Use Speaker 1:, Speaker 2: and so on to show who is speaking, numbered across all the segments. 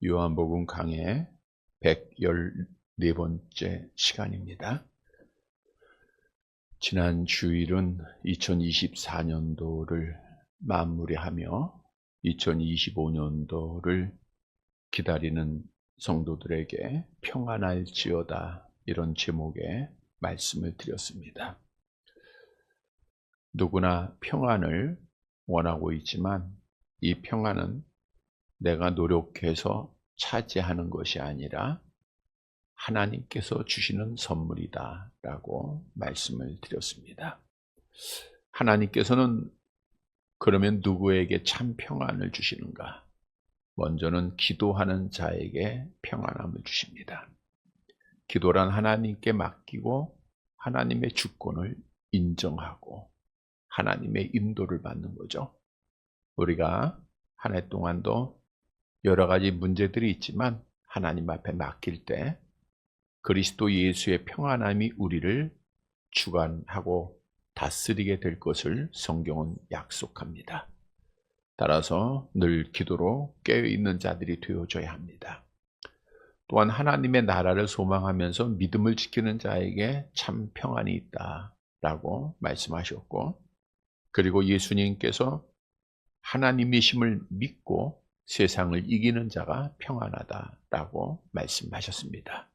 Speaker 1: 요한복음 강해 114번째 시간입니다. 지난 주일은 2024년도를 마무리하며 2025년도를 기다리는 성도들에게 평안할지어다, 이런 제목의 말씀을 드렸습니다. 누구나 평안을 원하고 있지만 이 평안은 내가 노력해서 차지하는 것이 아니라 하나님께서 주시는 선물이다 라고 말씀을 드렸습니다. 하나님께서는 그러면 누구에게 참 평안을 주시는가? 먼저는 기도하는 자에게 평안함을 주십니다. 기도란 하나님께 맡기고 하나님의 주권을 인정하고 하나님의 인도를 받는 거죠. 우리가 한 해 동안도 여러 가지 문제들이 있지만 하나님 앞에 맡길 때 그리스도 예수의 평안함이 우리를 주관하고 다스리게 될 것을 성경은 약속합니다. 따라서 늘 기도로 깨어있는 자들이 되어줘야 합니다. 또한 하나님의 나라를 소망하면서 믿음을 지키는 자에게 참 평안이 있다라고 말씀하셨고, 그리고 예수님께서 하나님이심을 믿고 세상을 이기는 자가 평안하다라고 말씀하셨습니다.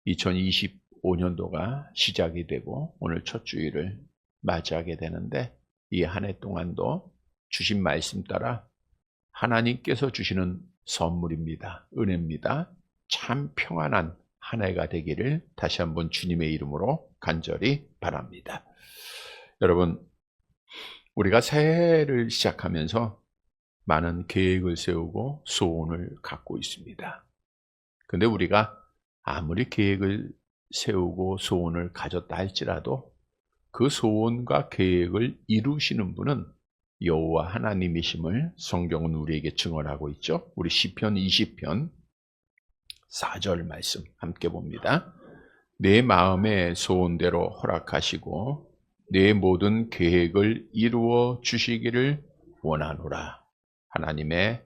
Speaker 1: 2025년도가 시작이 되고 오늘 첫 주일을 맞이하게 되는데, 이 한 해 동안도 주신 말씀 따라 하나님께서 주시는 선물입니다. 은혜입니다. 참 평안한 한 해가 되기를 다시 한번 주님의 이름으로 간절히 바랍니다. 여러분, 우리가 새해를 시작하면서 많은 계획을 세우고 소원을 갖고 있습니다. 근데 우리가 아무리 계획을 세우고 소원을 가졌다 할지라도 그 소원과 계획을 이루시는 분은 여호와 하나님이심을 성경은 우리에게 증언하고 있죠. 우리 시편 20편 4절 말씀 함께 봅니다. 내 마음의 소원대로 허락하시고 내 모든 계획을 이루어 주시기를 원하노라. 하나님의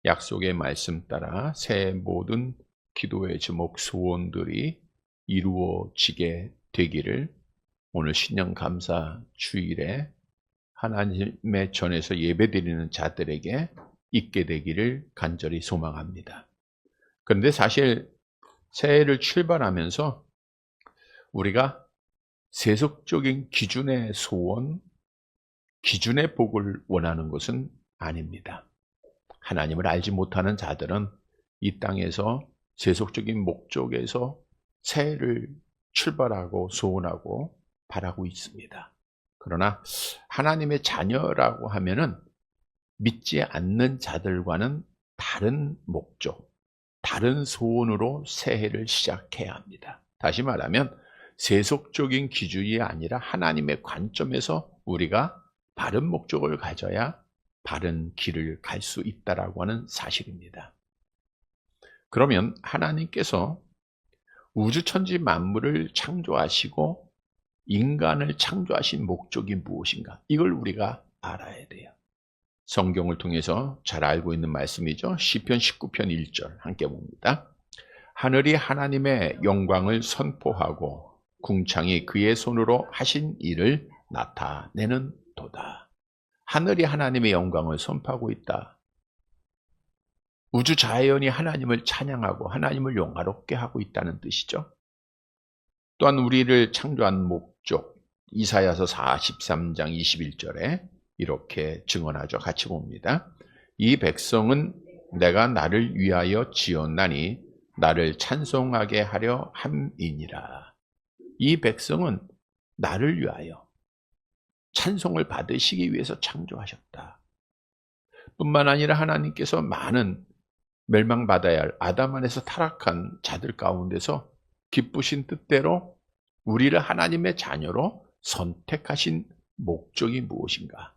Speaker 1: 약속의 말씀 따라 새해 모든 기도의 제목 소원들이 이루어지게 되기를 오늘 신년감사 주일에 하나님의 전에서 예배드리는 자들에게 있게 되기를 간절히 소망합니다. 그런데 사실 새해를 출발하면서 우리가 세속적인 기준의 소원, 기준의 복을 원하는 것은 아닙니다. 하나님을 알지 못하는 자들은 이 땅에서 세속적인 목적에서 새해를 출발하고 소원하고 바라고 있습니다. 그러나 하나님의 자녀라고 하면은 믿지 않는 자들과는 다른 목적, 다른 소원으로 새해를 시작해야 합니다. 다시 말하면 세속적인 기준이 아니라 하나님의 관점에서 우리가 바른 목적을 가져야 바른 길을 갈 수 있다라고 하는 사실입니다. 그러면 하나님께서 우주천지 만물을 창조하시고 인간을 창조하신 목적이 무엇인가? 이걸 우리가 알아야 돼요. 성경을 통해서 잘 알고 있는 말씀이죠. 시편 19편 1절 함께 봅니다. 하늘이 하나님의 영광을 선포하고 궁창이 그의 손으로 하신 일을 나타내는 도다. 하늘이 하나님의 영광을 선포하고 있다. 우주 자연이 하나님을 찬양하고 하나님을 영화롭게 하고 있다는 뜻이죠. 또한 우리를 창조한 목적, 이사야서 43장 21절에 이렇게 증언하죠. 같이 봅니다. 이 백성은 내가 나를 위하여 지었나니 나를 찬송하게 하려 함이니라. 이 백성은 나를 위하여 찬송을 받으시기 위해서 창조하셨다. 뿐만 아니라 하나님께서 많은 멸망받아야 할 아담 안에서 타락한 자들 가운데서 기쁘신 뜻대로 우리를 하나님의 자녀로 선택하신 목적이 무엇인가?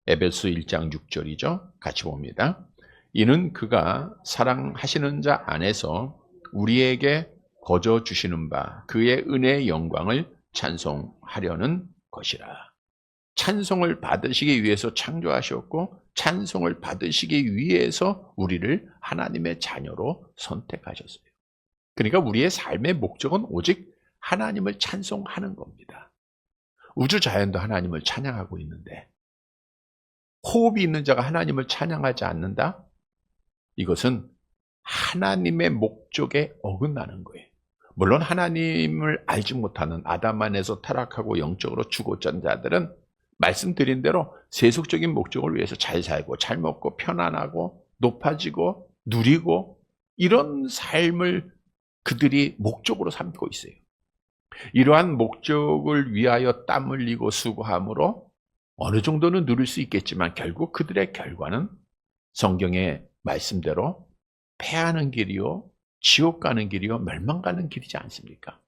Speaker 1: 에베소 1장 6절이죠. 같이 봅니다. 이는 그가 사랑하시는 자 안에서 우리에게 거저 주시는 바 그의 은혜의 영광을 찬송하려는 것이라. 찬송을 받으시기 위해서 창조하셨고 찬송을 받으시기 위해서 우리를 하나님의 자녀로 선택하셨어요. 그러니까 우리의 삶의 목적은 오직 하나님을 찬송하는 겁니다. 우주 자연도 하나님을 찬양하고 있는데 호흡이 있는 자가 하나님을 찬양하지 않는다? 이것은 하나님의 목적에 어긋나는 거예요. 물론 하나님을 알지 못하는 아담 안에서 타락하고 영적으로 죽어진 자들은 말씀드린 대로 세속적인 목적을 위해서 잘 살고 잘 먹고 편안하고 높아지고 누리고 이런 삶을 그들이 목적으로 삼고 있어요. 이러한 목적을 위하여 땀 흘리고 수고함으로 어느 정도는 누릴 수 있겠지만 결국 그들의 결과는 성경의 말씀대로 패하는 길이요, 지옥 가는 길이요, 멸망 가는 길이지 않습니까?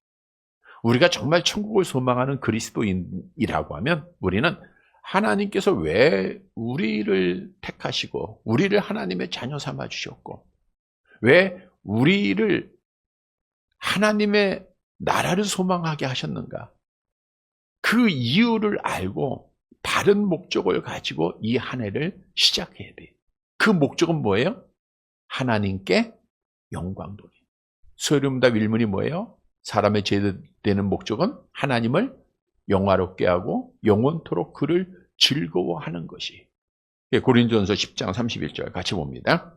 Speaker 1: 우리가 정말 천국을 소망하는 그리스도인이라고 하면 우리는 하나님께서 왜 우리를 택하시고 우리를 하나님의 자녀 삼아 주셨고 왜 우리를 하나님의 나라를 소망하게 하셨는가? 그 이유를 알고 바른 목적을 가지고 이 한 해를 시작해야 돼요. 그 목적은 뭐예요? 하나님께 영광 돌림. 소요름답 일문이 뭐예요? 사람의 제되는 목적은 하나님을 영화롭게 하고 영원토록 그를 즐거워하는 것이. 고린도전서 10장 31절 같이 봅니다.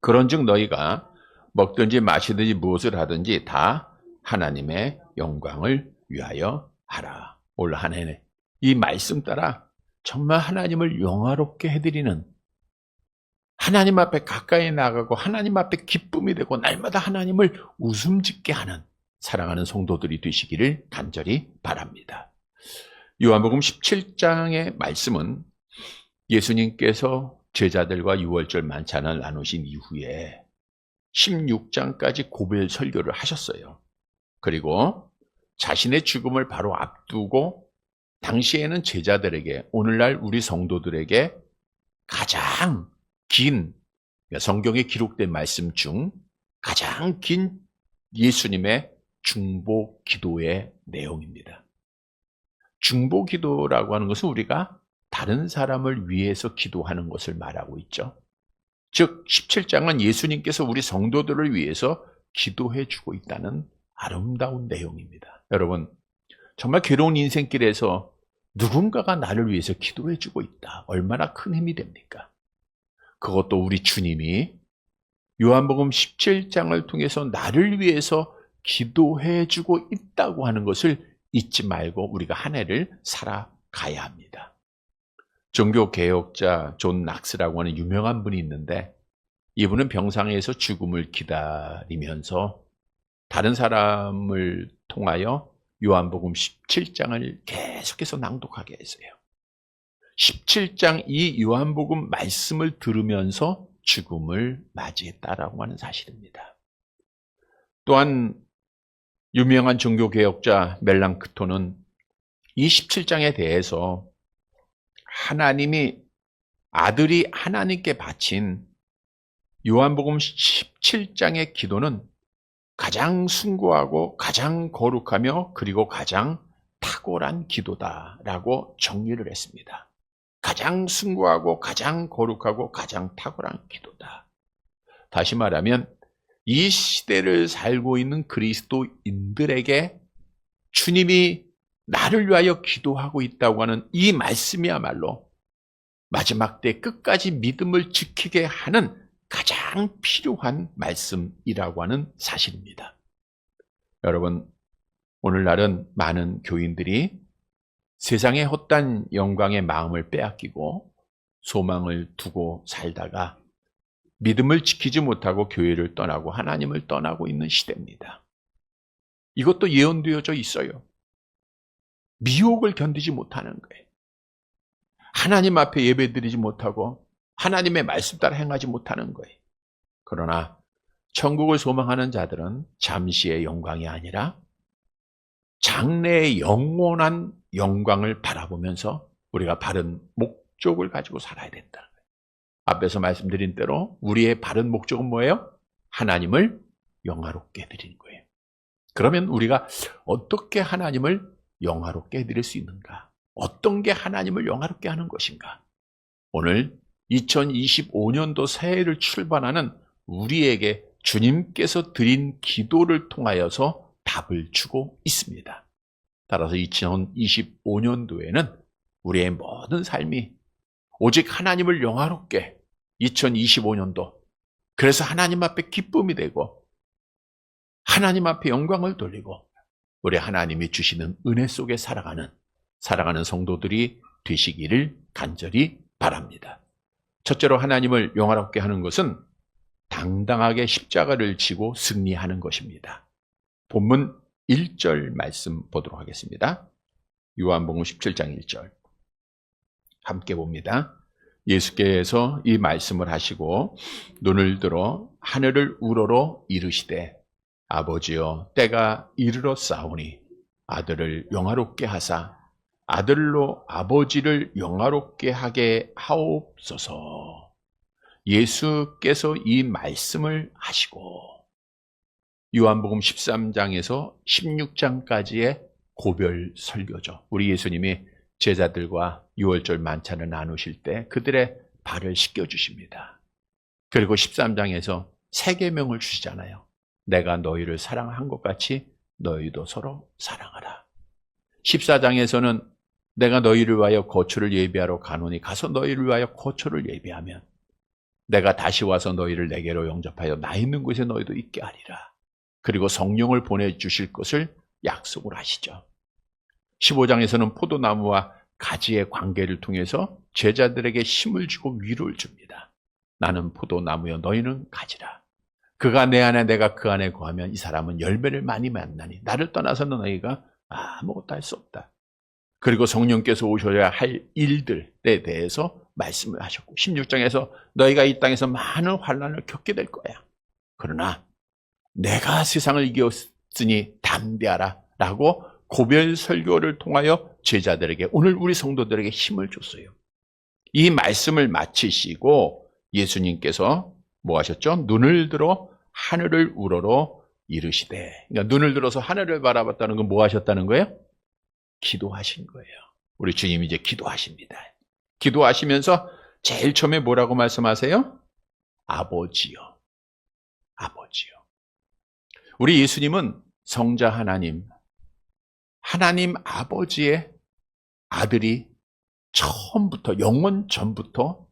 Speaker 1: 그런즉 너희가 먹든지 마시든지 무엇을 하든지 다 하나님의 영광을 위하여 하라. 올 한 해는 이 말씀 따라 정말 하나님을 영화롭게 해드리는, 하나님 앞에 가까이 나가고 하나님 앞에 기쁨이 되고 날마다 하나님을 웃음 짓게 하는 사랑하는 성도들이 되시기를 간절히 바랍니다. 요한복음 17장의 말씀은 예수님께서 제자들과 유월절 만찬을 나누신 이후에 16장까지 고별 설교를 하셨어요. 그리고 자신의 죽음을 바로 앞두고 당시에는 제자들에게, 오늘날 우리 성도들에게 가장 긴, 성경에 기록된 말씀 중 가장 긴 예수님의 중보 기도의 내용입니다. 중보 기도라고 하는 것은 우리가 다른 사람을 위해서 기도하는 것을 말하고 있죠. 즉 17장은 예수님께서 우리 성도들을 위해서 기도해 주고 있다는 아름다운 내용입니다. 여러분, 정말 괴로운 인생길에서 누군가가 나를 위해서 기도해 주고 있다. 얼마나 큰 힘이 됩니까? 그것도 우리 주님이 요한복음 17장을 통해서 나를 위해서 기도해 주고 있다고 하는 것을 잊지 말고 우리가 한 해를 살아가야 합니다. 종교개혁자 존 낙스라고 하는 유명한 분이 있는데 이분은 병상에서 죽음을 기다리면서 다른 사람을 통하여 요한복음 17장을 계속해서 낭독하게 했어요. 17장 이 요한복음 말씀을 들으면서 죽음을 맞이했다라고 하는 사실입니다. 또한 유명한 종교개혁자 멜랑크톤은 이 17장에 대해서 하나님이 아들이 하나님께 바친 요한복음 17장의 기도는 가장 숭고하고 가장 거룩하며 그리고 가장 탁월한 기도다라고 정리를 했습니다. 가장 숭고하고 가장 거룩하고 가장 탁월한 기도다. 다시 말하면 이 시대를 살고 있는 그리스도인들에게 주님이 나를 위하여 기도하고 있다고 하는 이 말씀이야말로 마지막 때 끝까지 믿음을 지키게 하는 가장 필요한 말씀이라고 하는 사실입니다. 여러분, 오늘날은 많은 교인들이 세상의 헛된 영광의 마음을 빼앗기고 소망을 두고 살다가 믿음을 지키지 못하고 교회를 떠나고 하나님을 떠나고 있는 시대입니다. 이것도 예언되어져 있어요. 미혹을 견디지 못하는 거예요. 하나님 앞에 예배드리지 못하고 하나님의 말씀 따라 행하지 못하는 거예요. 그러나 천국을 소망하는 자들은 잠시의 영광이 아니라 장래의 영원한 영광을 바라보면서 우리가 바른 목적을 가지고 살아야 된다. 앞에서 말씀드린 대로 우리의 바른 목적은 뭐예요? 하나님을 영화롭게 해드리는 거예요. 그러면 우리가 어떻게 하나님을 영화롭게 해드릴 수 있는가? 어떤 게 하나님을 영화롭게 하는 것인가? 오늘 2025년도 새해를 출발하는 우리에게 주님께서 드린 기도를 통하여서 답을 주고 있습니다. 따라서 2025년도에는 우리의 모든 삶이 오직 하나님을 영화롭게 2025년도 그래서 하나님 앞에 기쁨이 되고 하나님 앞에 영광을 돌리고 우리 하나님이 주시는 은혜 속에 살아가는 성도들이 되시기를 간절히 바랍니다. 첫째로 하나님을 영화롭게 하는 것은 당당하게 십자가를 지고 승리하는 것입니다. 본문 1절 말씀 보도록 하겠습니다. 요한복음 17장 1절 함께 봅니다. 예수께서 이 말씀을 하시고 눈을 들어 하늘을 우러러 이르시되 아버지여 때가 이르렀사오니 아들을 영화롭게 하사 아들로 아버지를 영화롭게 하게 하옵소서. 예수께서 이 말씀을 하시고 요한복음 13장에서 16장까지의 고별 설교죠. 우리 예수님이 제자들과 유월절 만찬을 나누실 때 그들의 발을 씻겨주십니다. 그리고 13장에서 세 계명을 주시잖아요. 내가 너희를 사랑한 것 같이 너희도 서로 사랑하라. 14장에서는 내가 너희를 위하여 거처를 예비하러 가노니 가서 너희를 위하여 거처를 예비하면 내가 다시 와서 너희를 내게로 영접하여 나 있는 곳에 너희도 있게 하리라. 그리고 성령을 보내주실 것을 약속을 하시죠. 15장에서는 포도나무와 가지의 관계를 통해서 제자들에게 힘을 주고 위로를 줍니다. 나는 포도나무여 너희는 가지라. 그가 내 안에 내가 그 안에 거하면 이 사람은 열매를 많이 만나니 나를 떠나서는 너희가 아무것도 할 수 없다. 그리고 성령께서 오셔야 할 일들에 대해서 말씀을 하셨고 16장에서 너희가 이 땅에서 많은 환난을 겪게 될 거야. 그러나 내가 세상을 이겼으니 담대하라 라고 고별 설교를 통하여 제자들에게 오늘 우리 성도들에게 힘을 줬어요. 이 말씀을 마치시고 예수님께서 뭐 하셨죠? 눈을 들어 하늘을 우러러 이르시되 그러니까 눈을 들어서 하늘을 바라봤다는 건 뭐 하셨다는 거예요? 기도하신 거예요. 우리 주님이 이제 기도하십니다. 기도하시면서 제일 처음에 뭐라고 말씀하세요? 아버지요. 아버지요. 우리 예수님은 성자 하나님 아버지의 아들이 처음부터 영원 전부터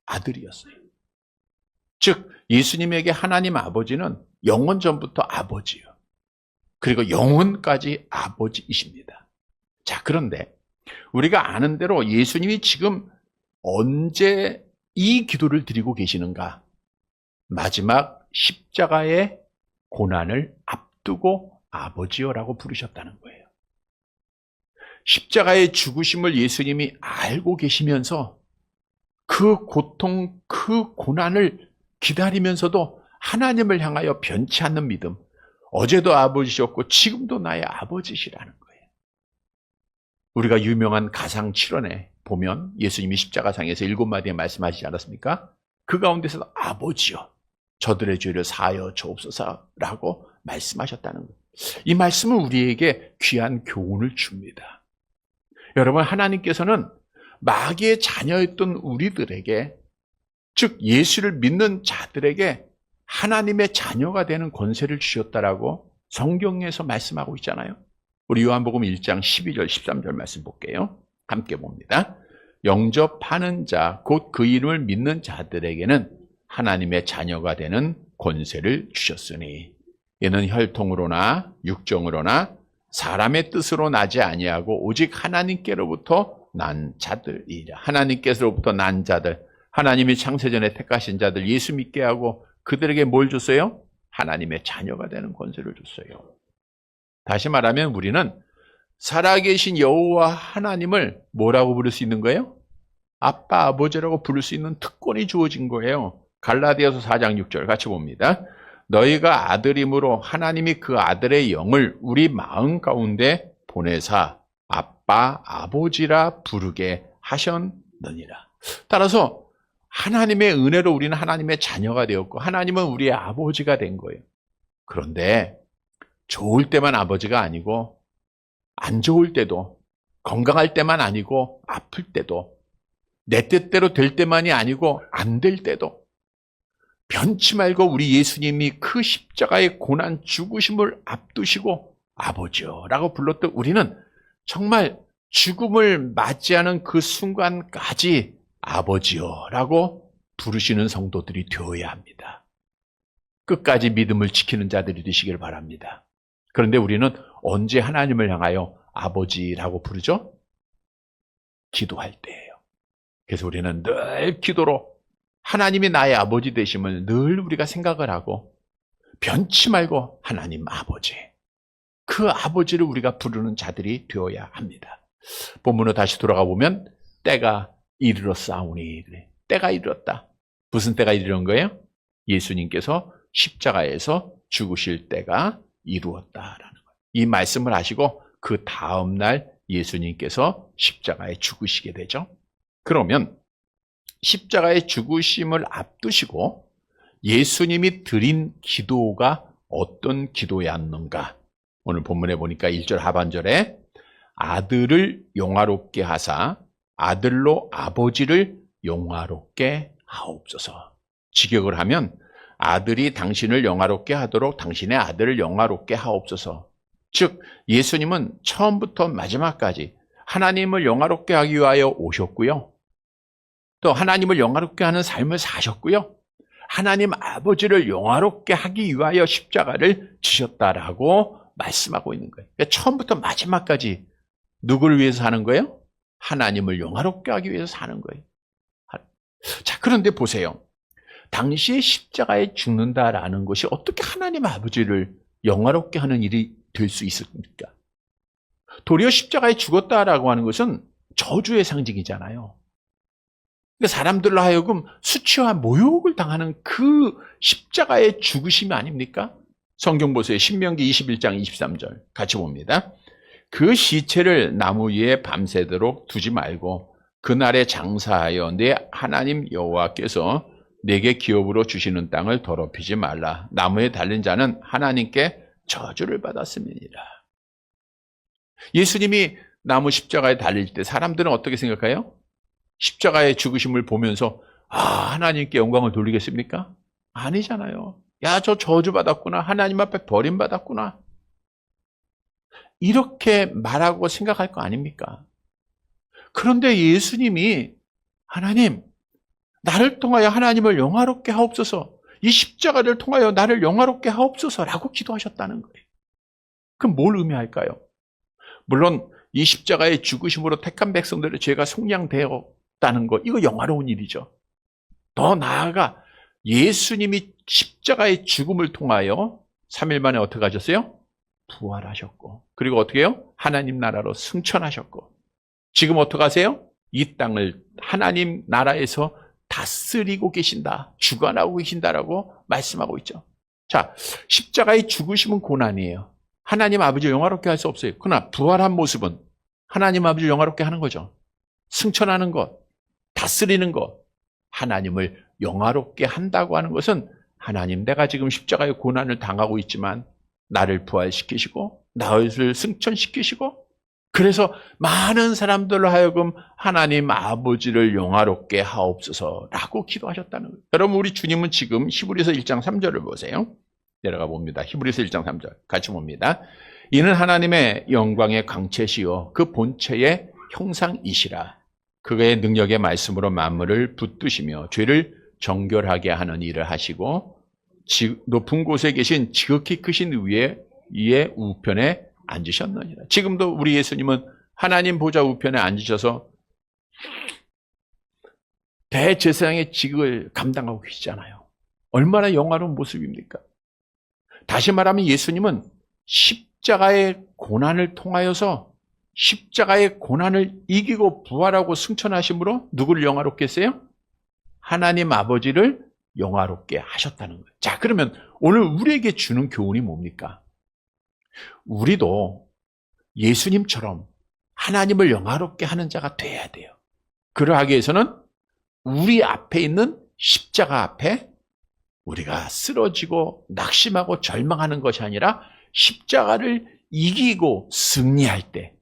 Speaker 1: 아들이었어요. 즉 예수님에게 하나님 아버지는 영원 전부터 아버지요. 그리고 영원까지 아버지이십니다. 자, 그런데 우리가 아는 대로 예수님이 지금 언제 이 기도를 드리고 계시는가? 마지막 십자가의 고난을 앞두고 아버지여라고 부르셨다는 거예요. 십자가의 죽으심을 예수님이 알고 계시면서 그 고통, 그 고난을 기다리면서도 하나님을 향하여 변치 않는 믿음, 어제도 아버지셨고 지금도 나의 아버지시라는 거예요. 우리가 유명한 가상 7원에 보면 예수님이 십자가상에서 7마디에 말씀하시지 않았습니까? 그 가운데서 아버지여 저들의 죄를 사하여 주옵소서라고 말씀하셨다는 거예요. 이 말씀은 우리에게 귀한 교훈을 줍니다. 여러분, 하나님께서는 마귀의 자녀였던 우리들에게, 즉 예수를 믿는 자들에게 하나님의 자녀가 되는 권세를 주셨다라고 성경에서 말씀하고 있잖아요. 우리 요한복음 1장 12절 13절 말씀 볼게요. 함께 봅니다. 영접하는 자, 곧 그 이름을 믿는 자들에게는 하나님의 자녀가 되는 권세를 주셨으니 이는 혈통으로나 육정으로나 사람의 뜻으로 나지 아니하고 오직 하나님께로부터 난 자들이라. 하나님께서로부터 난 자들, 하나님이 창세전에 택하신 자들 예수 믿게 하고 그들에게 뭘 줬어요? 하나님의 자녀가 되는 권세를 줬어요. 다시 말하면 우리는 살아계신 여호와 하나님을 뭐라고 부를 수 있는 거예요? 아빠, 아버지라고 부를 수 있는 특권이 주어진 거예요. 갈라디아서 4장 6절 같이 봅니다. 너희가 아들임으로 하나님이 그 아들의 영을 우리 마음 가운데 보내사 아빠, 아버지라 부르게 하셨느니라. 따라서 하나님의 은혜로 우리는 하나님의 자녀가 되었고 하나님은 우리의 아버지가 된 거예요. 그런데 좋을 때만 아버지가 아니고 안 좋을 때도, 건강할 때만 아니고 아플 때도 내 뜻대로 될 때만이 아니고 안 될 때도 변치 말고 우리 예수님이 그 십자가의 고난 죽으심을 앞두시고 아버지여라고 불렀던 우리는 정말 죽음을 맞이하는 그 순간까지 아버지여라고 부르시는 성도들이 되어야 합니다. 끝까지 믿음을 지키는 자들이 되시길 바랍니다. 그런데 우리는 언제 하나님을 향하여 아버지라고 부르죠? 기도할 때예요. 그래서 우리는 늘 기도로 하나님이 나의 아버지 되심을 늘 우리가 생각을 하고 변치 말고 하나님 아버지, 그 아버지를 우리가 부르는 자들이 되어야 합니다. 본문으로 다시 돌아가 보면 때가 이르렀사오니, 때가 이르렀다. 무슨 때가 이르는 거예요? 예수님께서 십자가에서 죽으실 때가 이루었다라는 거예요. 이 말씀을 하시고 그 다음 날 예수님께서 십자가에 죽으시게 되죠. 그러면 십자가의 죽으심을 앞두시고 예수님이 드린 기도가 어떤 기도였는가? 오늘 본문에 보니까 1절 하반절에 아들을 용화롭게 하사 아들로 아버지를 용화롭게 하옵소서. 직역을 하면 아들이 당신을 영화롭게 하도록 당신의 아들을 영화롭게 하옵소서. 즉 예수님은 처음부터 마지막까지 하나님을 영화롭게 하기 위하여 오셨고요. 또 하나님을 영화롭게 하는 삶을 사셨고요. 하나님 아버지를 영화롭게 하기 위하여 십자가를 지셨다라고 말씀하고 있는 거예요. 그러니까 처음부터 마지막까지 누구를 위해서 사는 거예요? 하나님을 영화롭게 하기 위해서 사는 거예요. 자, 그런데 보세요. 당시에 십자가에 죽는다라는 것이 어떻게 하나님 아버지를 영화롭게 하는 일이 될 수 있습니까? 도리어 십자가에 죽었다라고 하는 것은 저주의 상징이잖아요. 그러니까 사람들로 하여금 수치와 모욕을 당하는 그 십자가의 죽으심이 아닙니까? 성경 보세요. 신명기 21장 23절 같이 봅니다. 그 시체를 나무 위에 밤새도록 두지 말고 그날에 장사하여 내 하나님 여호와께서 내게 기업으로 주시는 땅을 더럽히지 말라. 나무에 달린 자는 하나님께 저주를 받았음이니라. 예수님이 나무 십자가에 달릴 때 사람들은 어떻게 생각해요? 십자가의 죽으심을 보면서 하나님께 영광을 돌리겠습니까? 아니잖아요. 야, 저 저주받았구나. 하나님 앞에 버림받았구나. 이렇게 말하고 생각할 거 아닙니까? 그런데 예수님이 하나님, 나를 통하여 하나님을 영화롭게 하옵소서, 이 십자가를 통하여 나를 영화롭게 하옵소서라고 기도하셨다는 거예요. 그럼 뭘 의미할까요? 물론 이 십자가의 죽으심으로 택한 백성들의 죄가 속량되었다는 것, 이거 영화로운 일이죠. 더 나아가 예수님이 십자가의 죽음을 통하여 3일 만에 어떻게 하셨어요? 부활하셨고, 그리고 어떻게 해요? 하나님 나라로 승천하셨고, 지금 어떻게 하세요? 이 땅을 하나님 나라에서 다스리고 계신다, 주관하고 계신다라고 말씀하고 있죠. 자, 십자가의 죽으심은 고난이에요. 하나님 아버지 영화롭게 할 수 없어요. 그러나 부활한 모습은 하나님 아버지 영화롭게 하는 거죠. 승천하는 것, 다스리는 것, 하나님을 영화롭게 한다고 하는 것은 하나님, 내가 지금 십자가의 고난을 당하고 있지만 나를 부활시키시고 나를 승천시키시고, 그래서 많은 사람들로 하여금 하나님 아버지를 영화롭게 하옵소서라고 기도하셨다는 거예요. 여러분, 우리 주님은 지금 히브리서 1장 3절을 보세요. 내려가 봅니다. 히브리서 1장 3절 같이 봅니다. 이는 하나님의 영광의 광채시요 그 본체의 형상이시라. 그의 능력의 말씀으로 만물을 붙드시며 죄를 정결하게 하는 일을 하시고 높은 곳에 계신 지극히 크신 위에 우편에 앉으셨느니라. 지금도 우리 예수님은 하나님 보좌 우편에 앉으셔서 대제사장의 직을 감당하고 계시잖아요. 얼마나 영화로운 모습입니까? 다시 말하면 예수님은 십자가의 고난을 통하여서 십자가의 고난을 이기고 부활하고 승천하심으로 누구를 영화롭게 했어요? 하나님 아버지를 영화롭게 하셨다는 거예요. 자, 그러면 오늘 우리에게 주는 교훈이 뭡니까? 우리도 예수님처럼 하나님을 영화롭게 하는 자가 돼야 돼요. 그러하기 위해서는 우리 앞에 있는 십자가 앞에 우리가 쓰러지고 낙심하고 절망하는 것이 아니라 십자가를 이기고 승리할 때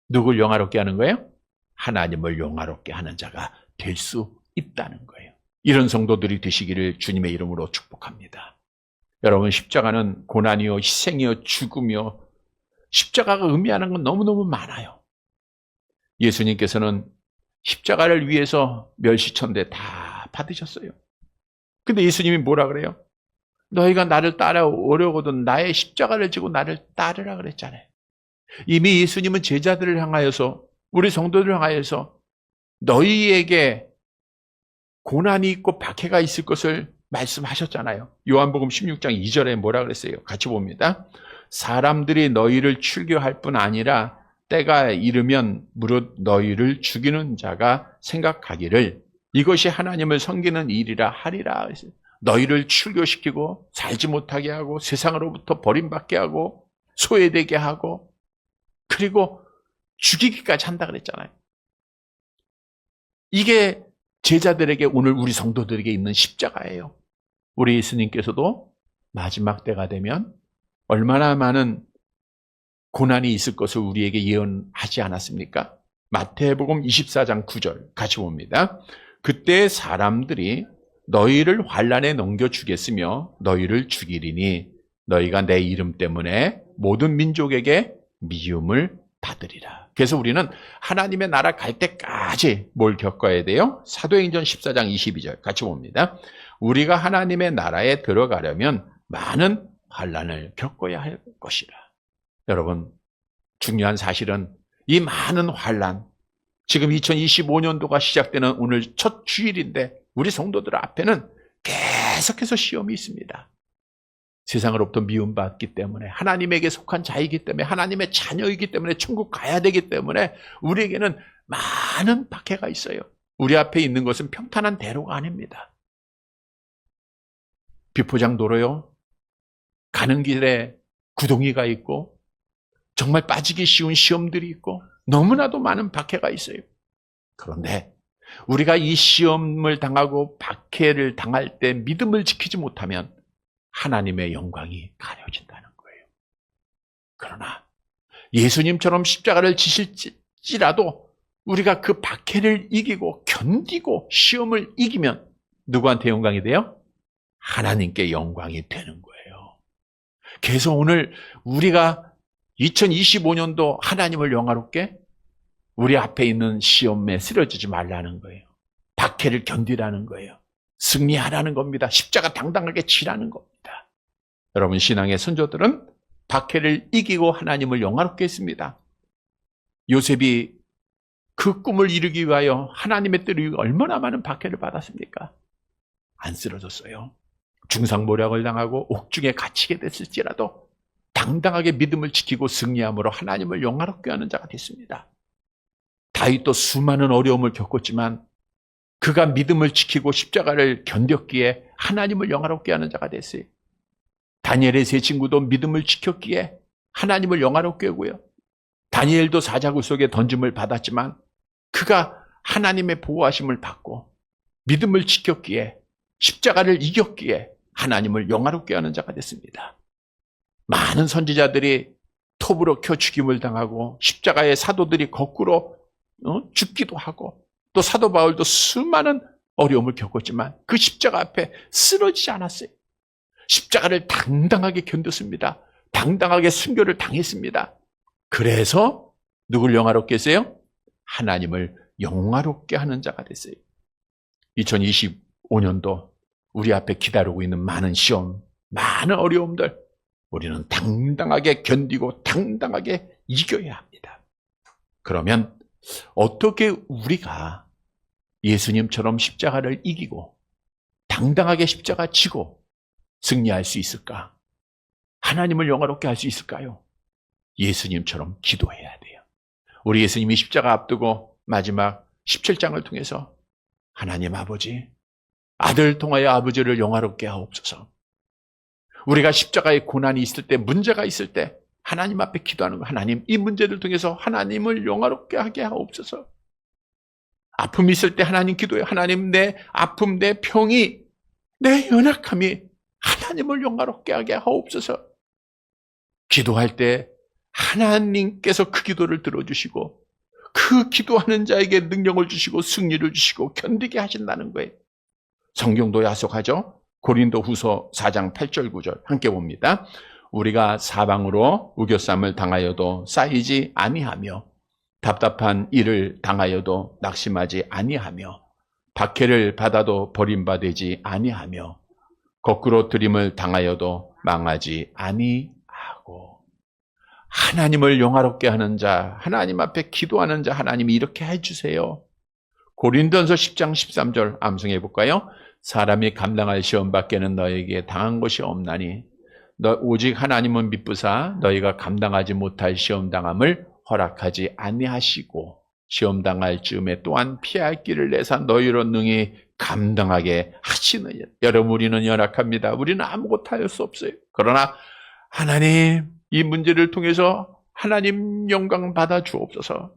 Speaker 1: 누굴 영화롭게 하는 거예요? 하나님을 영화롭게 하는 자가 될 수 있다는 거예요. 이런 성도들이 되시기를 주님의 이름으로 축복합니다. 여러분, 십자가는 고난이요, 희생이요, 죽음이요, 십자가가 의미하는 건 너무너무 많아요. 예수님께서는 십자가를 위해서 멸시천대 다 받으셨어요. 근데 예수님이 뭐라 그래요? 너희가 나를 따라오려거든 나의 십자가를 지고 나를 따르라 그랬잖아요. 이미 예수님은 제자들을 향하여서, 우리 성도들을 향하여서 너희에게 고난이 있고 박해가 있을 것을 말씀하셨잖아요. 요한복음 16장 2절에 뭐라 그랬어요? 같이 봅니다. 사람들이 너희를 출교할 뿐 아니라 때가 이르면 무릇 너희를 죽이는 자가 생각하기를 이것이 하나님을 섬기는 일이라 하리라. 너희를 출교시키고 살지 못하게 하고 세상으로부터 버림받게 하고 소외되게 하고 그리고 죽이기까지 한다 그랬잖아요. 이게 제자들에게, 오늘 우리 성도들에게 있는 십자가예요. 우리 예수님께서도 마지막 때가 되면 얼마나 많은 고난이 있을 것을 우리에게 예언하지 않았습니까? 마태복음 24장 9절 같이 봅니다. 그때 사람들이 너희를 환난에 넘겨주겠으며 너희를 죽이리니 너희가 내 이름 때문에 모든 민족에게 미움을 받으리라. 그래서 우리는 하나님의 나라 갈 때까지 뭘 겪어야 돼요? 사도행전 14장 22절 같이 봅니다. 우리가 하나님의 나라에 들어가려면 많은 환난을 겪어야 할 것이라. 여러분, 중요한 사실은 이 많은 환난, 지금 2025년도가 시작되는 오늘 첫 주일인데 우리 성도들 앞에는 계속해서 시험이 있습니다. 세상으로부터 미움받기 때문에, 하나님에게 속한 자이기 때문에, 하나님의 자녀이기 때문에, 천국 가야 되기 때문에 우리에게는 많은 박해가 있어요. 우리 앞에 있는 것은 평탄한 대로가 아닙니다. 비포장도로요, 가는 길에 구덩이가 있고 정말 빠지기 쉬운 시험들이 있고 너무나도 많은 박해가 있어요. 그런데 우리가 이 시험을 당하고 박해를 당할 때 믿음을 지키지 못하면 하나님의 영광이 가려진다는 거예요. 그러나 예수님처럼 십자가를 지실지라도 우리가 그 박해를 이기고 견디고 시험을 이기면 누구한테 영광이 돼요? 하나님께 영광이 되는 거예요. 그래서 오늘 우리가 2025년도 하나님을 영화롭게 우리 앞에 있는 시험에 쓰러지지 말라는 거예요. 박해를 견디라는 거예요. 승리하라는 겁니다. 십자가 당당하게 지라는 겁니다. 여러분, 신앙의 선조들은 박해를 이기고 하나님을 영화롭게 했습니다. 요셉이 그 꿈을 이루기 위하여 하나님의 뜻을 위해 얼마나 많은 박해를 받았습니까? 안 쓰러졌어요. 중상모략을 당하고 옥중에 갇히게 됐을지라도 당당하게 믿음을 지키고 승리함으로 하나님을 영화롭게 하는 자가 됐습니다. 다윗도 수많은 어려움을 겪었지만 그가 믿음을 지키고 십자가를 견뎠기에 하나님을 영화롭게 하는 자가 됐어요. 다니엘의 세 친구도 믿음을 지켰기에 하나님을 영화롭게 하고요. 다니엘도 사자굴 속에 던짐을 받았지만 그가 하나님의 보호하심을 받고 믿음을 지켰기에, 십자가를 이겼기에 하나님을 영화롭게 하는 자가 됐습니다. 많은 선지자들이 톱으로 켜 죽임을 당하고 십자가의 사도들이 거꾸로 죽기도 하고, 또 사도 바울도 수많은 어려움을 겪었지만 그 십자가 앞에 쓰러지지 않았어요. 십자가를 당당하게 견뎠습니다. 당당하게 순교를 당했습니다. 그래서 누굴 영화롭게 했어요? 하나님을 영화롭게 하는 자가 됐어요. 2025년도 우리 앞에 기다리고 있는 많은 시험, 많은 어려움들, 우리는 당당하게 견디고 당당하게 이겨야 합니다. 그러면 어떻게 우리가 예수님처럼 십자가를 이기고 당당하게 십자가 지고 승리할 수 있을까? 하나님을 영화롭게 할 수 있을까요? 예수님처럼 기도해야 돼요. 우리 예수님이 십자가 앞두고 마지막 17장을 통해서 하나님 아버지, 아들을 통하여 아버지를 영화롭게 하옵소서. 우리가 십자가의 고난이 있을 때, 문제가 있을 때 하나님 앞에 기도하는 거, 하나님 이 문제를 통해서 하나님을 영화롭게 하게 하옵소서. 아픔이 있을 때 하나님 기도해요. 하나님, 내 아픔, 내 병이, 내 연약함이 하나님을 영화롭게 하게 하옵소서. 기도할 때 하나님께서 그 기도를 들어주시고 그 그 기도하는 자에게 능력을 주시고 승리를 주시고 견디게 하신다는 거예요. 성경도 약속하죠. 고린도후서 4장 8절 9절 함께 봅니다. 우리가 사방으로 우겨쌈을 당하여도 쌓이지 아니하며 답답한 일을 당하여도 낙심하지 아니하며 박해를 받아도 버림받지 아니하며 거꾸로 들임을 당하여도 망하지 아니하고. 하나님을 영화롭게 하는 자, 하나님 앞에 기도하는 자, 하나님이 이렇게 해주세요. 고린도전서 10장 13절 암송해 볼까요? 사람이 감당할 시험 밖에는 너에게 당한 것이 없나니 오직 하나님은 미쁘사 너희가 감당하지 못할 시험 당함을 허락하지 아니하시고 시험 당할 즈음에 또한 피할 길을 내사 너희로 능히 감당하게 하시느니라. 여러분, 우리는 연약합니다. 우리는 아무것도 할 수 없어요. 그러나 하나님, 이 문제를 통해서 하나님 영광 받아 주옵소서.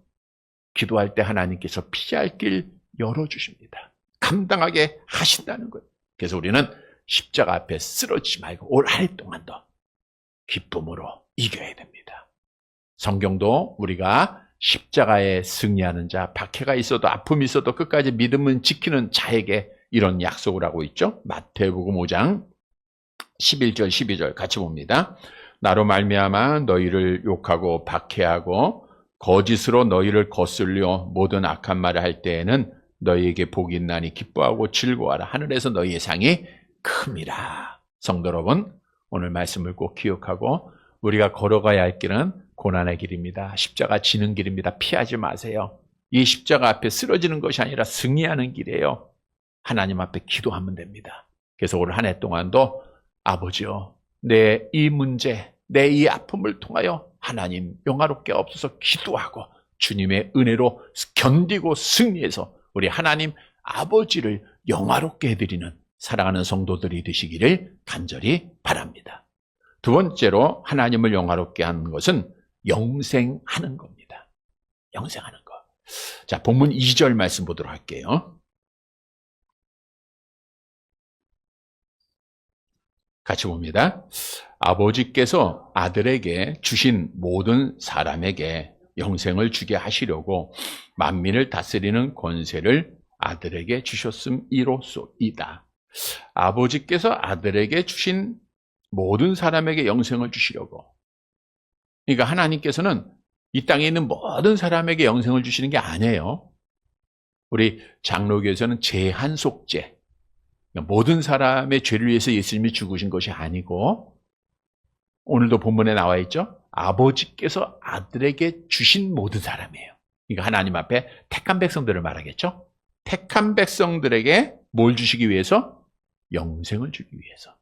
Speaker 1: 기도할 때 하나님께서 피할 길 열어주십니다. 감당하게 하신다는 거예요. 그래서 우리는 십자가 앞에 쓰러지지 말고 올 한 해 동안도 기쁨으로 이겨야 됩니다. 성경도 우리가 십자가에 승리하는 자, 박해가 있어도 아픔이 있어도 끝까지 믿음은 지키는 자에게 이런 약속을 하고 있죠. 마태복음 5장 11절 12절 같이 봅니다. 나로 말미암아 너희를 욕하고 박해하고 거짓으로 너희를 거슬려 모든 악한 말을 할 때에는 너희에게 복이 있나니 기뻐하고 즐거워하라. 하늘에서 너희의 상이 큼이라. 성도 여러분, 오늘 말씀을 꼭 기억하고 우리가 걸어가야 할 길은 고난의 길입니다. 십자가 지는 길입니다. 피하지 마세요. 이 십자가 앞에 쓰러지는 것이 아니라 승리하는 길이에요. 하나님 앞에 기도하면 됩니다. 그래서 올 한 해 동안도 아버지요, 내 이 문제, 내 이 아픔을 통하여 하나님 영화롭게 없어서 기도하고 주님의 은혜로 견디고 승리해서 우리 하나님 아버지를 영화롭게 해드리는 사랑하는 성도들이 되시기를 간절히 바랍니다. 두 번째로 하나님을 영화롭게 하는 것은 영생하는 겁니다. 영생하는 것. 자, 본문 2절 말씀 보도록 할게요. 같이 봅니다. 아버지께서 아들에게 주신 모든 사람에게 영생을 주게 하시려고 만민을 다스리는 권세를 아들에게 주셨음이로소이다. 아버지께서 아들에게 주신 모든 사람에게 영생을 주시려고. 그러니까 하나님께서는 이 땅에 있는 모든 사람에게 영생을 주시는 게 아니에요. 우리 장로교에서는 재한속죄, 모든 사람의 죄를 위해서 예수님이 죽으신 것이 아니고, 오늘도 본문에 나와 있죠. 아버지께서 아들에게 주신 모든 사람이에요. 그러니까 하나님 앞에 택한 백성들을 말하겠죠. 택한 백성들에게 뭘 주시기 위해서? 영생을 주기 위해서.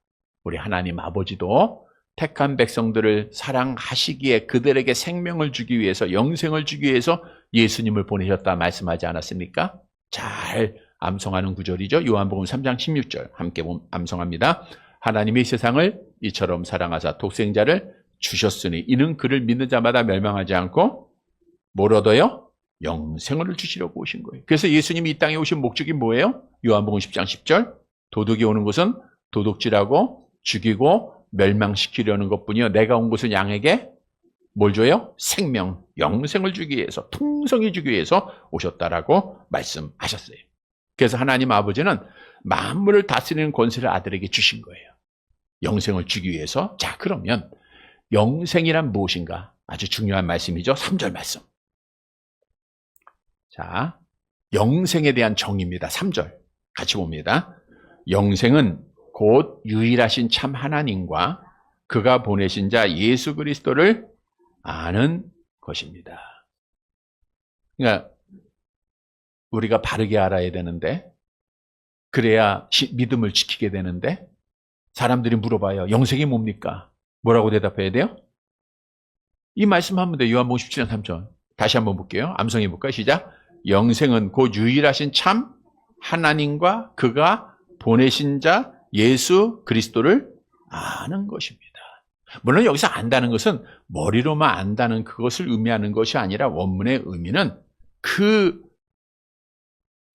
Speaker 1: 우리 하나님 아버지도 택한 백성들을 사랑하시기에 그들에게 생명을 주기 위해서, 영생을 주기 위해서 예수님을 보내셨다 말씀하지 않았습니까? 잘 암송하는 구절이죠. 요한복음 3장 16절 함께 암송합니다. 하나님이 세상을 이처럼 사랑하사 독생자를 주셨으니 이는 그를 믿는 자마다 멸망하지 않고 뭘 얻어요? 영생을 주시려고 오신 거예요. 그래서 예수님이 이 땅에 오신 목적이 뭐예요? 요한복음 10장 10절 도둑이 오는 것은 도둑질하고 죽이고 멸망시키려는 것뿐이요 내가 온 것은 양에게 뭘 줘요? 생명, 영생을 주기 위해서, 풍성히 주기 위해서 오셨다라고 말씀하셨어요. 그래서 하나님 아버지는 만물을 다스리는 권세를 아들에게 주신 거예요. 영생을 주기 위해서. 자, 그러면 영생이란 무엇인가? 아주 중요한 말씀이죠. 3절 말씀. 자, 영생에 대한 정의입니다. 3절 같이 봅니다. 영생은 곧 유일하신 참 하나님과 그가 보내신 자 예수 그리스도를 아는 것입니다. 그러니까 우리가 바르게 알아야 되는데, 그래야 믿음을 지키게 되는데, 사람들이 물어봐요. 영생이 뭡니까? 뭐라고 대답해야 돼요? 이 말씀하면 돼요. 요한복음 17장 3절. 다시 한번 볼게요. 암송해 볼까요? 시작. 영생은 곧 유일하신 참 하나님과 그가 보내신 자 예수 그리스도를 아는 것입니다. 물론 여기서 안다는 것은 머리로만 안다는 그것을 의미하는 것이 아니라 원문의 의미는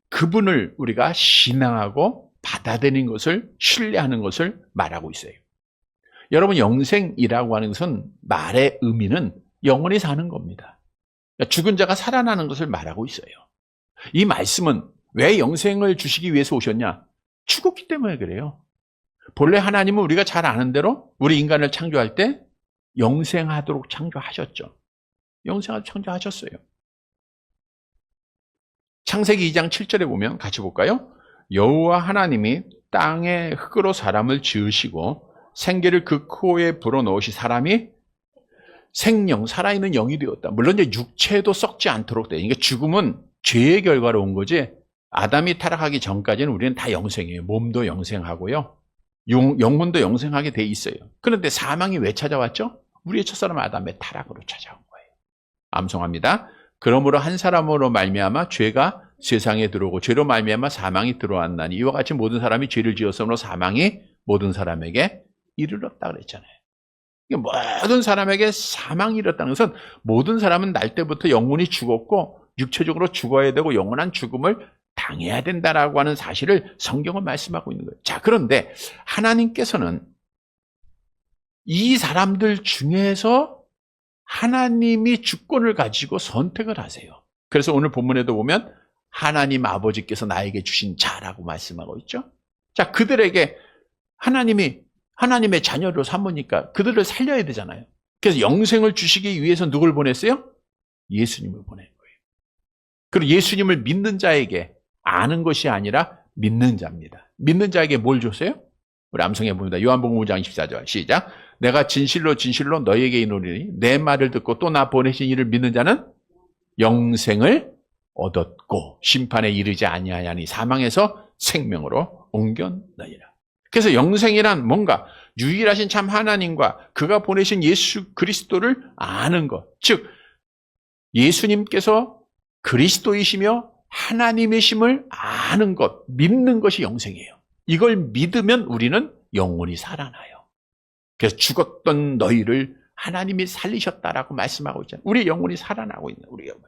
Speaker 1: 그분을 우리가 신앙하고 받아들이는 것을, 신뢰하는 것을 말하고 있어요. 여러분, 영생이라고 하는 것은 말의 의미는 영원히 사는 겁니다. 죽은 자가 살아나는 것을 말하고 있어요. 이 말씀은 왜 영생을 주시기 위해서 오셨냐? 죽었기 때문에 그래요. 본래 하나님은 우리가 잘 아는 대로 우리 인간을 창조할 때 영생하도록 창조하셨죠. 영생하도록 창조하셨어요. 창세기 2장 7절에 보면 같이 볼까요? 여호와 하나님이 땅의 흙으로 사람을 지으시고 생기를 그 코에 불어넣으시 사람이 생령, 살아있는 영이 되었다. 물론 이제 육체도 썩지 않도록 돼. 그러니까 죽음은 죄의 결과로 온 거지. 아담이 타락하기 전까지는 우리는 다 영생이에요. 몸도 영생하고요. 영혼도 영생하게 돼 있어요. 그런데 사망이 왜 찾아왔죠? 우리의 첫사람 아담의 타락으로 찾아온 거예요. 암송합니다. 그러므로 한 사람으로 말미암아 죄가 세상에 들어오고 죄로 말미암아 사망이 들어왔나니 이와 같이 모든 사람이 죄를 지었으므로 사망이 모든 사람에게 이르렀다 그랬잖아요. 모든 사람에게 사망이 이르렀다는 것은 모든 사람은 날 때부터 영혼이 죽었고 육체적으로 죽어야 되고 영원한 죽음을 당해야 된다라고 하는 사실을 성경은 말씀하고 있는 거예요. 자, 그런데 하나님께서는 이 사람들 중에서 하나님이 주권을 가지고 선택을 하세요. 그래서 오늘 본문에도 보면 하나님 아버지께서 나에게 주신 자라고 말씀하고 있죠. 자, 그들에게 하나님의 자녀로 삼으니까 그들을 살려야 되잖아요. 그래서 영생을 주시기 위해서 누굴 보냈어요? 예수님을 보낸 거예요. 그리고 예수님을 믿는 자에게 아는 것이 아니라 믿는 자입니다. 믿는 자에게 뭘 줬어요? 우리 암송해 봅니다. 요한복음 5장 14절 시작. 내가 진실로 진실로 너희에게 이르노니 내 말을 듣고 또 나 보내신 이를 믿는 자는 영생을 얻었고 심판에 이르지 아니하니 사망에서 생명으로 옮겨나니라. 그래서 영생이란 뭔가 유일하신 참 하나님과 그가 보내신 예수 그리스도를 아는 것. 즉 예수님께서 그리스도이시며 하나님이심을 아는 것, 믿는 것이 영생이에요. 이걸 믿으면 우리는 영원히 살아나요. 그래서 죽었던 너희를 하나님이 살리셨다라고 말씀하고 있잖아요. 우리 영혼이 살아나고 있는 우리 영혼.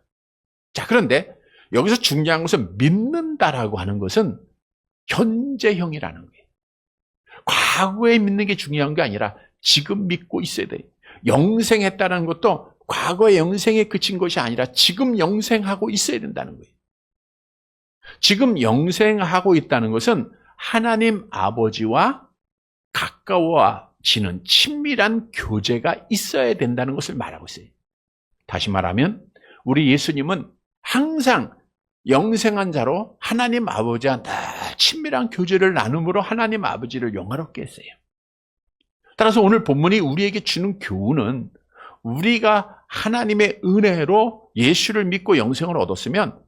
Speaker 1: 자, 그런데 여기서 중요한 것은 믿는다라고 하는 것은 현재형이라는 거예요. 과거에 믿는 게 중요한 게 아니라 지금 믿고 있어야 돼요. 영생했다는 것도 과거의 영생에 그친 것이 아니라 지금 영생하고 있어야 된다는 거예요. 지금 영생하고 있다는 것은 하나님 아버지와 가까워지는 친밀한 교제가 있어야 된다는 것을 말하고 있어요. 다시 말하면 우리 예수님은 항상 영생한 자로 하나님 아버지와 늘 친밀한 교제를 나눔으로 하나님 아버지를 영화롭게 했어요. 따라서 오늘 본문이 우리에게 주는 교훈은 우리가 하나님의 은혜로 예수를 믿고 영생을 얻었으면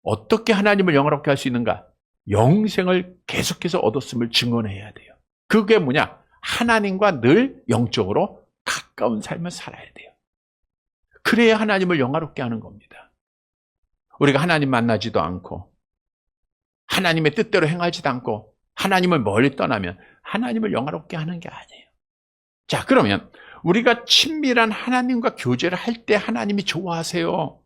Speaker 1: 어떻게 하나님을 영화롭게 할 수 있는가? 영생을 계속해서 얻었음을 증언해야 돼요. 그게 뭐냐? 하나님과 늘 영적으로 가까운 삶을 살아야 돼요. 그래야 하나님을 영화롭게 하는 겁니다. 우리가 하나님 만나지도 않고 하나님의 뜻대로 행하지도 않고 하나님을 멀리 떠나면 하나님을 영화롭게 하는 게 아니에요. 자, 그러면 우리가 친밀한 하나님과 교제를 할 때 하나님이 좋아하세요.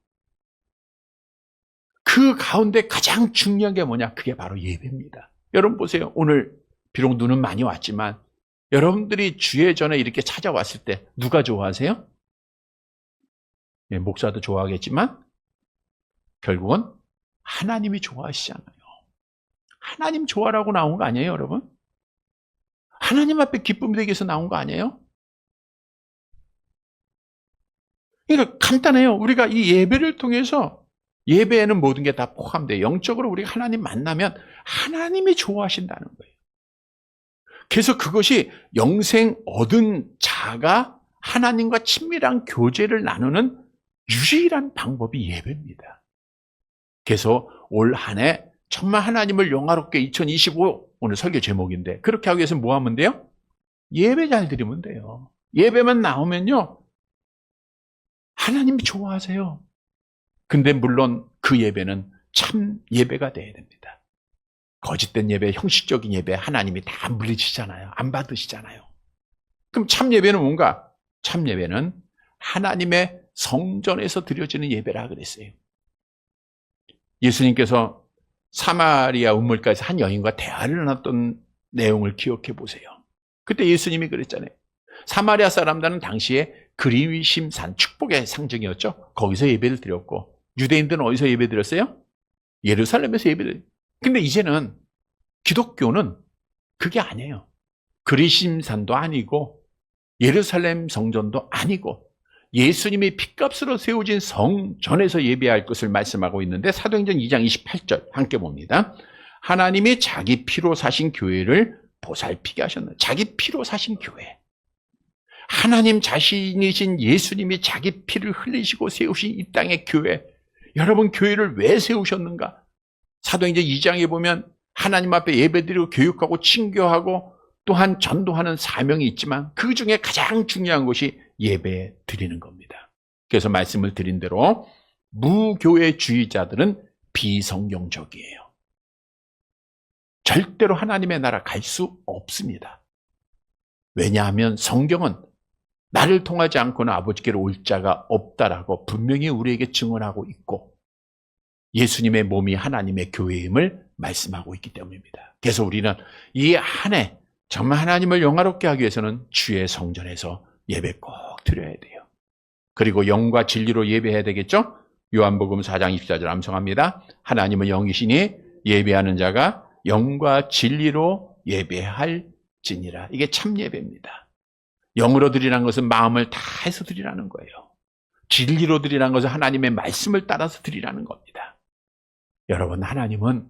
Speaker 1: 그 가운데 가장 중요한 게 뭐냐? 그게 바로 예배입니다. 여러분 보세요. 오늘 비록 눈은 많이 왔지만 여러분들이 주의 전에 이렇게 찾아왔을 때 누가 좋아하세요? 예, 목사도 좋아하겠지만 결국은 하나님이 좋아하시잖아요. 하나님 좋아라고 나온 거 아니에요, 여러분? 하나님 앞에 기쁨이 되기 위해서 나온 거 아니에요? 그러니까 간단해요. 우리가 이 예배를 통해서 예배에는 모든 게 다 포함돼요. 영적으로 우리가 하나님 만나면 하나님이 좋아하신다는 거예요. 그래서 그것이 영생 얻은 자가 하나님과 친밀한 교제를 나누는 유일한 방법이 예배입니다. 그래서 올 한 해 정말 하나님을 영화롭게 2025 오늘 설교 제목인데 그렇게 하기 위해서 뭐 하면 돼요? 예배 잘 드리면 돼요. 예배만 나오면요 하나님이 좋아하세요. 근데 물론 그 예배는 참 예배가 돼야 됩니다. 거짓된 예배, 형식적인 예배 하나님이 다 물리치잖아요. 안 받으시잖아요. 그럼 참 예배는 뭔가? 참 예배는 하나님의 성전에서 드려지는 예배라 그랬어요. 예수님께서 사마리아 우물가에서 한 여인과 대화를 나눴던 내용을 기억해 보세요. 그때 예수님이 그랬잖아요. 사마리아 사람들은 당시에 그리심산, 축복의 상징이었죠. 거기서 예배를 드렸고, 유대인들은 어디서 예배 드렸어요? 예루살렘에서 예배를. 근데 이제는 기독교는 그게 아니에요. 그리심산도 아니고 예루살렘 성전도 아니고 예수님이 핏값으로 세워진 성전에서 예배할 것을 말씀하고 있는데, 사도행전 2장 28절 함께 봅니다. 하나님이 자기 피로 사신 교회를 보살피게 하셨는, 자기 피로 사신 교회. 하나님 자신이신 예수님이 자기 피를 흘리시고 세우신 이 땅의 교회. 여러분, 교회를 왜 세우셨는가? 사도행전 2장에 보면 하나님 앞에 예배드리고 교육하고 친교하고 또한 전도하는 사명이 있지만 그 중에 가장 중요한 것이 예배 드리는 겁니다. 그래서 말씀을 드린 대로 무교회주의자들은 비성경적이에요. 절대로 하나님의 나라 갈 수 없습니다. 왜냐하면 성경은 나를 통하지 않고는 아버지께로 올 자가 없다라고 분명히 우리에게 증언하고 있고, 예수님의 몸이 하나님의 교회임을 말씀하고 있기 때문입니다. 그래서 우리는 이 한 해 정말 하나님을 영화롭게 하기 위해서는 주의 성전에서 예배 꼭 드려야 돼요. 그리고 영과 진리로 예배해야 되겠죠? 요한복음 4장 24절 암송합니다. 하나님은 영이시니 예배하는 자가 영과 진리로 예배할지니라. 이게 참 예배입니다. 영으로 드리라는 것은 마음을 다해서 드리라는 거예요. 진리로 드리라는 것은 하나님의 말씀을 따라서 드리라는 겁니다. 여러분, 하나님은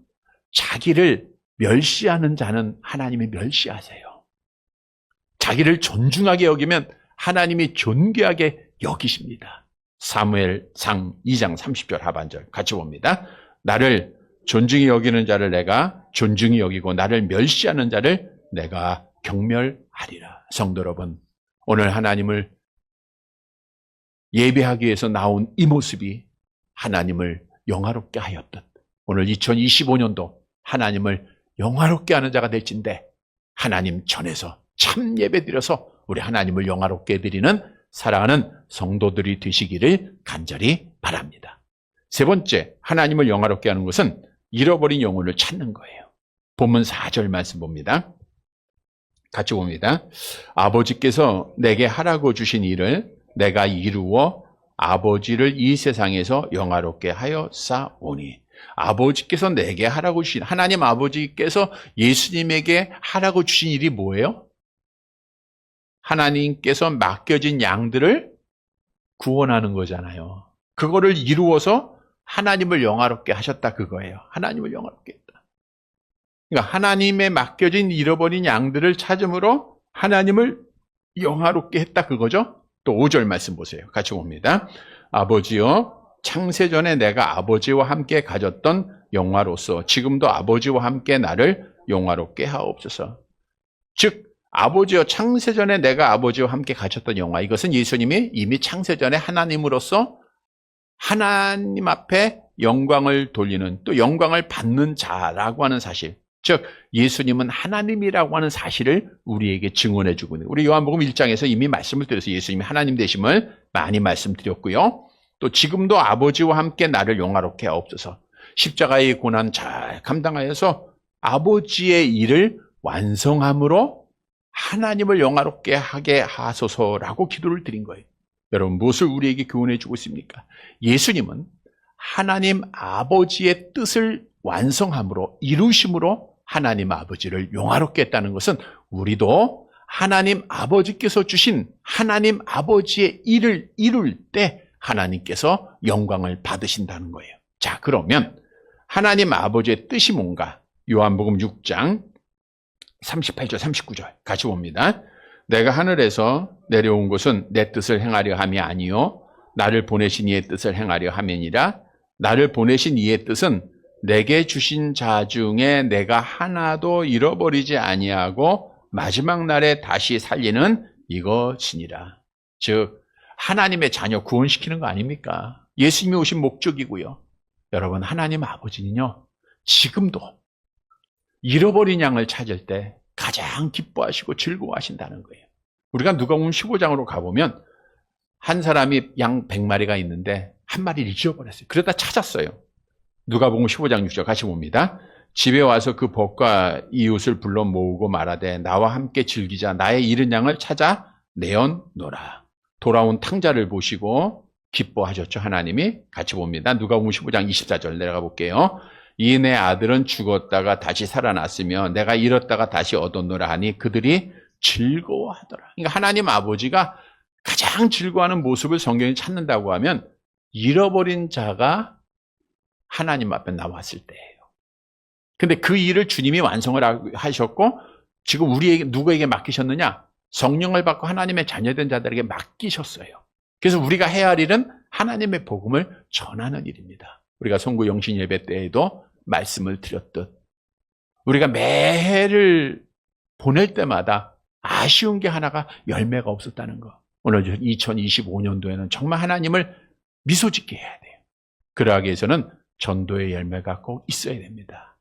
Speaker 1: 자기를 멸시하는 자는 하나님이 멸시하세요. 자기를 존중하게 여기면 하나님이 존귀하게 여기십니다. 사무엘상 2장 30절 하반절 같이 봅니다. 나를 존중히 여기는 자를 내가 존중히 여기고 나를 멸시하는 자를 내가 경멸하리라. 성도 여러분, 오늘 하나님을 예배하기 위해서 나온 이 모습이 하나님을 영화롭게 하였듯, 오늘 2025년도 하나님을 영화롭게 하는 자가 될진데, 하나님 전에서 참 예배 드려서 우리 하나님을 영화롭게 해드리는 사랑하는 성도들이 되시기를 간절히 바랍니다. 세 번째, 하나님을 영화롭게 하는 것은 잃어버린 영혼을 찾는 거예요. 본문 4절 말씀 봅니다. 같이 봅니다. 아버지께서 내게 하라고 주신 일을 내가 이루어 아버지를 이 세상에서 영화롭게 하였사오니. 아버지께서 내게 하라고 주신, 하나님 아버지께서 예수님에게 하라고 주신 일이 뭐예요? 하나님께서 맡겨진 양들을 구원하는 거잖아요. 그거를 이루어서 하나님을 영화롭게 하셨다, 그거예요. 하나님을 영화롭게 했다. 그러니까 하나님의 맡겨진 잃어버린 양들을 찾음으로 하나님을 영화롭게 했다, 그거죠. 또 5절 말씀 보세요. 같이 봅니다. 아버지여, 창세전에 내가 아버지와 함께 가졌던 영화로서 지금도 아버지와 함께 나를 영화롭게 하옵소서. 즉, 아버지여, 창세전에 내가 아버지와 함께 가졌던 영화, 이것은 예수님이 이미 창세전에 하나님으로서 하나님 앞에 영광을 돌리는, 또 영광을 받는 자라고 하는 사실, 즉 예수님은 하나님이라고 하는 사실을 우리에게 증언해 주고 있는, 우리 요한복음 1장에서 이미 말씀을 드려서 예수님이 하나님 되심을 많이 말씀드렸고요. 또 지금도 아버지와 함께 나를 영화롭게 하옵소서. 십자가의 고난 잘 감당하여서 아버지의 일을 완성함으로 하나님을 영화롭게 하게 하소서라고 기도를 드린 거예요. 여러분, 무엇을 우리에게 교훈해 주고 있습니까? 예수님은 하나님 아버지의 뜻을 완성함으로, 이루심으로 하나님 아버지를 영화롭게 했다는 것은 우리도 하나님 아버지께서 주신 하나님 아버지의 일을 이룰 때 하나님께서 영광을 받으신다는 거예요. 자, 그러면 하나님 아버지의 뜻이 뭔가? 요한복음 6장 38절 39절 같이 봅니다. 내가 하늘에서 내려온 것은 내 뜻을 행하려 함이 아니요 나를 보내신 이의 뜻을 행하려 함이니라. 나를 보내신 이의 뜻은 내게 주신 자 중에 내가 하나도 잃어버리지 아니하고 마지막 날에 다시 살리는 이것이니라. 즉 하나님의 자녀 구원시키는 거 아닙니까? 예수님이 오신 목적이고요. 여러분, 하나님 아버지는요, 지금도 잃어버린 양을 찾을 때 가장 기뻐하시고 즐거워하신다는 거예요. 우리가 누가복음 15장으로 가보면 한 사람이 양 100마리가 있는데 한 마리를 잊어버렸어요. 그러다 찾았어요. 누가복음 15장 6절 같이 봅니다. 집에 와서 그 벗과 이웃을 불러 모으고 말하되 나와 함께 즐기자. 나의 잃은 양을 찾아 내었노라. 돌아온 탕자를 보시고 기뻐하셨죠. 하나님이. 같이 봅니다. 누가복음 15장 24절 내려가 볼게요. 이 내 아들은 죽었다가 다시 살아났으며 내가 잃었다가 다시 얻었노라 하니 그들이 즐거워하더라. 그러니까 하나님 아버지가 가장 즐거워하는 모습을 성경이 찾는다고 하면 잃어버린 자가 하나님 앞에 나왔을 때예요. 근데 그 일을 주님이 완성을 하셨고 지금 우리에게 누구에게 맡기셨느냐? 성령을 받고 하나님의 자녀된 자들에게 맡기셨어요. 그래서 우리가 해야 할 일은 하나님의 복음을 전하는 일입니다. 우리가 성구 영신 예배 때에도 말씀을 드렸듯 우리가 매해를 보낼 때마다 아쉬운 게 하나가 열매가 없었다는 거. 오늘 2025년도에는 정말 하나님을 미소 짓게 해야 돼요. 그러하기 위해서는 전도의 열매가 꼭 있어야 됩니다.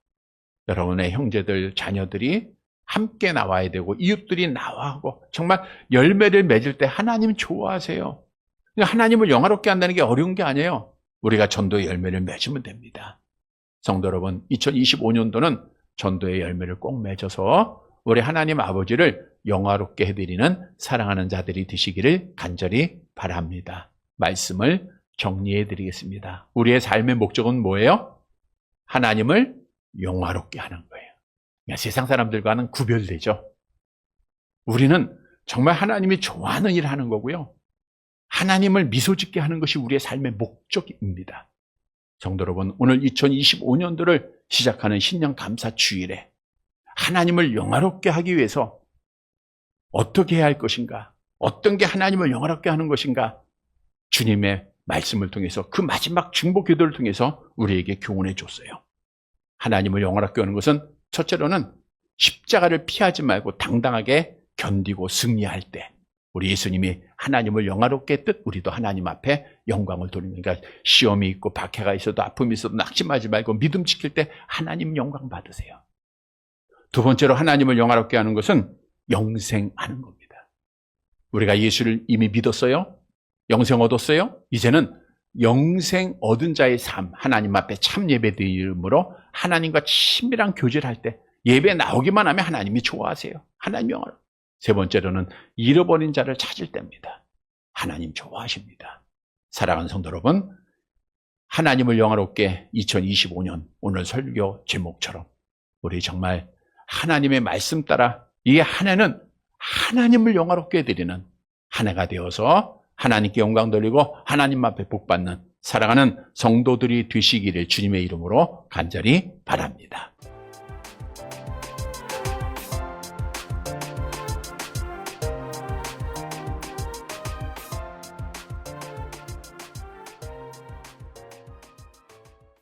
Speaker 1: 여러분의 형제들, 자녀들이 함께 나와야 되고 이웃들이 나와고 정말 열매를 맺을 때 하나님 좋아하세요. 하나님을 영화롭게 한다는 게 어려운 게 아니에요. 우리가 전도의 열매를 맺으면 됩니다. 성도 여러분, 2025년도는 전도의 열매를 꼭 맺어서 우리 하나님 아버지를 영화롭게 해드리는 사랑하는 자들이 되시기를 간절히 바랍니다. 말씀을 정리해 드리겠습니다. 우리의 삶의 목적은 뭐예요? 하나님을 영화롭게 하는 거예요. 그러니까 세상 사람들과는 구별되죠. 우리는 정말 하나님이 좋아하는 일을 하는 거고요. 하나님을 미소 짓게 하는 것이 우리의 삶의 목적입니다. 성도 여러분, 오늘 2025년도를 시작하는 신년 감사 주일에 하나님을 영화롭게 하기 위해서 어떻게 해야 할 것인가? 어떤 게 하나님을 영화롭게 하는 것인가? 주님의 말씀을 통해서 그 마지막 중보 기도를 통해서 우리에게 교훈해 줬어요. 하나님을 영화롭게 하는 것은 첫째로는 십자가를 피하지 말고 당당하게 견디고 승리할 때 우리 예수님이 하나님을 영화롭게 했듯 우리도 하나님 앞에 영광을 돌리는, 그러니까 시험이 있고 박해가 있어도 아픔이 있어도 낙심하지 말고 믿음 지킬 때 하나님 영광 받으세요. 두 번째로 하나님을 영화롭게 하는 것은 영생하는 겁니다. 우리가 예수를 이미 믿었어요? 영생 얻었어요? 이제는 영생 얻은 자의 삶, 하나님 앞에 참 예배 드림으로 하나님과 친밀한 교제를 할 때 예배 나오기만 하면 하나님이 좋아하세요. 하나님 영화롭게. 세 번째로는 잃어버린 자를 찾을 때입니다. 하나님 좋아하십니다. 사랑하는 성도 여러분, 하나님을 영화롭게 2025년 오늘 설교 제목처럼 우리 정말 하나님의 말씀 따라 이 한 해는 하나님을 영화롭게 해드리는 한 해가 되어서 하나님께 영광 돌리고 하나님 앞에 복받는 사랑하는 성도들이 되시기를 주님의 이름으로 간절히 바랍니다.